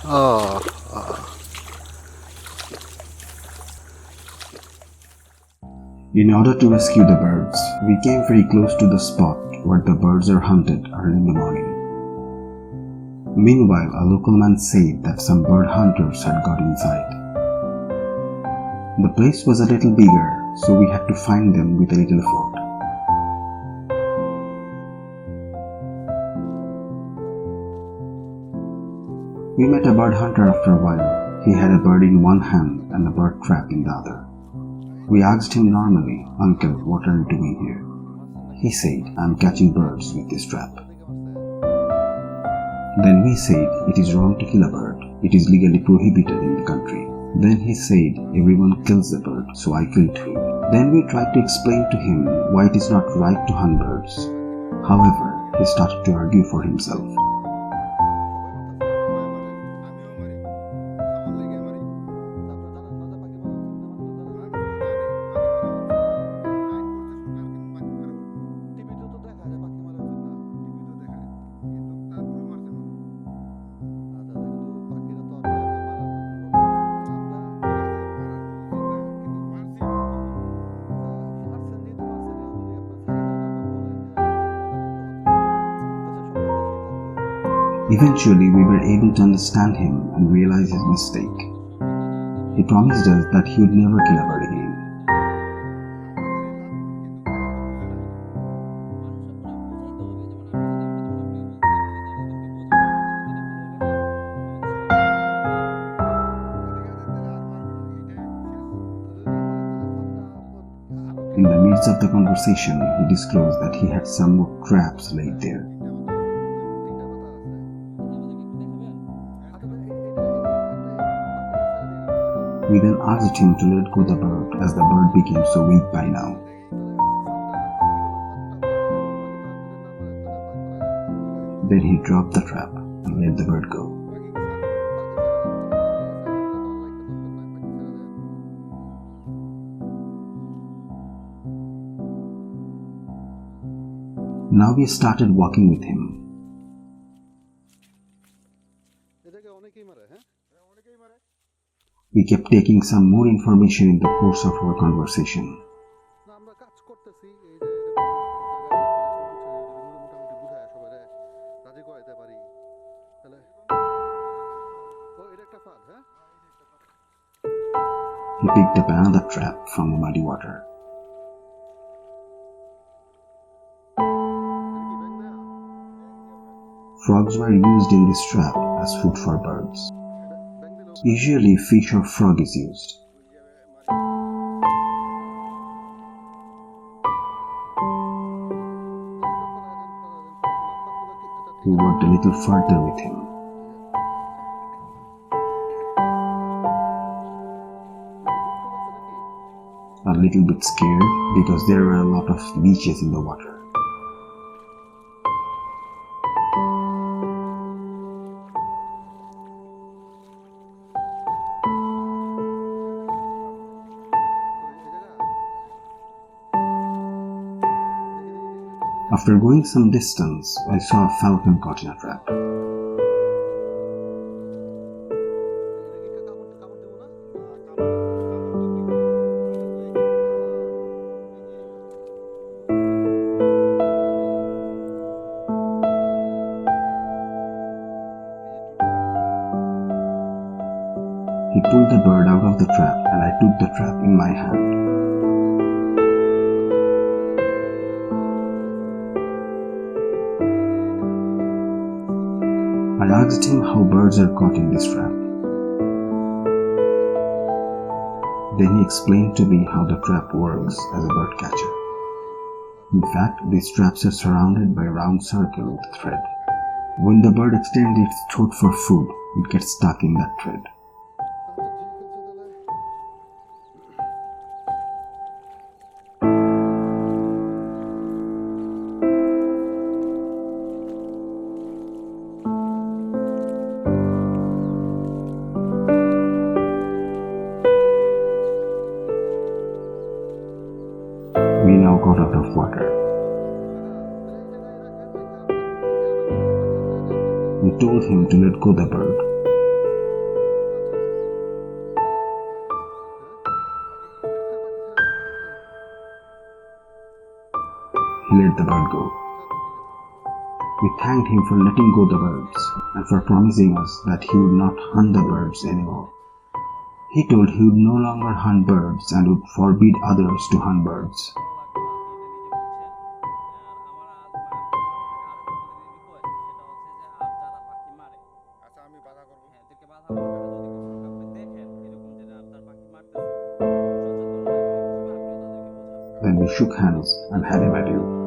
Oh, In order to rescue the birds, we came very close to the spot where the birds are hunted early in the morning. Meanwhile, a local man said that some bird hunters had got inside. The place was a little bigger, so we had to find them with a little food. We met a bird hunter after a while. He had a bird in one hand and a bird trap in the other. We asked him normally, "Uncle, what are you doing here?" He said, "I'm catching birds with this trap." Then we said, "It is wrong to kill a bird. It is legally prohibited in the country." Then he said, "Everyone kills the bird, so I kill too." Then we tried to explain to him why it is not right to hunt birds. However, he started to argue for himself. Eventually, we were able to understand him and realize his mistake. He promised us that he would never kill a bird again. In the midst of the conversation, he disclosed that he had some more traps laid there. We then asked him to let go the bird as the bird became so weak by now. Then he dropped the trap and let the bird go. Now we started walking with him. We kept taking some more information in the course of our conversation. He picked up another trap from the muddy water. Frogs were used in this trap as food for birds. Usually fish or frog is used. We worked a little further with him. A little bit scared because there were a lot of leeches in the water. After going some distance, I saw a falcon caught in a trap. He pulled the bird out of the trap and I took the trap in my hand. I asked him how birds are caught in this trap. Then he explained to me how the trap works as a bird catcher. In fact, these traps are surrounded by a round circle with thread. When the bird extends its throat for food, it gets stuck in that thread. We now got out of water. We told him to let go the bird. he let the bird go. We thanked him for letting go the birds and for promising us that he would not hunt the birds anymore. He told he would no longer hunt birds and would forbid others to hunt birds. Then we shook hands and had him adieu.